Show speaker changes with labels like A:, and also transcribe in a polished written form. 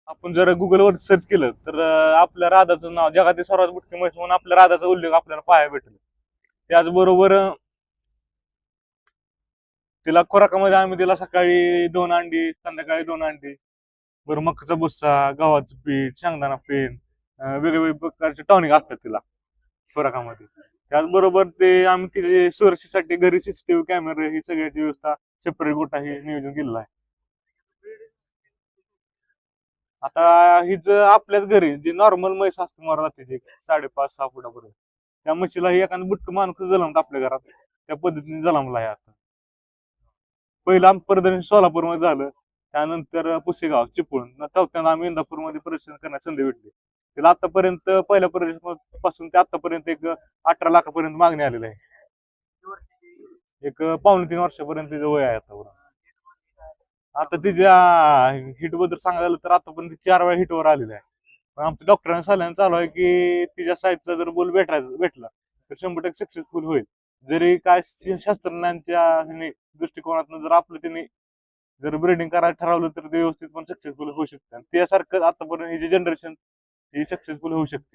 A: आपण जर गुगलवर सर्च केलं तर आपल्या राधाचं नाव जगातील सर्वात मोठी म्हैस म्हणून आपल्या राधाचा उल्लेख आपल्याला पाहायला भेटेल. त्याचबरोबर तिला खुराकामध्ये आम्ही तिला सकाळी 2 अंडी, संध्याकाळी 2 अंडी, बरं मकाचा भुस्सा, गव्हाचं पीठ, शेंगदाणा पीठ, वेगवेगळ्या प्रकारचे टॉनिक असतात तिला खुराकामध्ये. त्याचबरोबर ते आम्ही तिथे सुरक्षेसाठी घरी सीसीटीव्ही कॅमेरे ही सगळ्याची व्यवस्था सेपरेट गोठा हे नियोजन केलेलं आहे. आता हिच आपल्याच घरी जी नॉर्मल म्हैस असते मोरा जातीची 5.5-6 फुटापर्यंत, त्या म्हशीला ही एखादं बुटकं माणूस जलमत आपल्या घरात त्या पद्धतीने जलमला आहे आता. पहिलं आम प्रदर्शन सोलापूरमध्ये झालं, त्यानंतर पुसेगाव, चिपळूण, चौथ्यांदा आम्ही इंदापूरमध्ये प्रदर्शन करण्याची संधी भेटली. तिला आतापर्यंत पहिल्या प्रदर्शन पासून ते आतापर्यंत एक 18 लाखापर्यंत मागणी आलेली आहे. एक 2.5-3 वर्षापर्यंत तिचं वय आहे आता. आता तिच्या हिट बद्दल सांगायला तर आतापर्यंत 4 वेळा हिटवर आलेली आहे. पण आमच्या डॉक्टरांनी सल्ल्याने चालू आहे की तिच्या साईजचा जर बोल भेटला तर 100% सक्सेसफुल होईल. जरी काय शास्त्रज्ञांच्या दृष्टिकोनातून जर आपलं त्यांनी जर ब्रीडिंग करायला ठरवलं तर ते व्यवस्थित पण सक्सेसफुल होऊ शकते. त्यासारखं आतापर्यंत ही जी जनरेशन ही सक्सेसफुल होऊ शकते.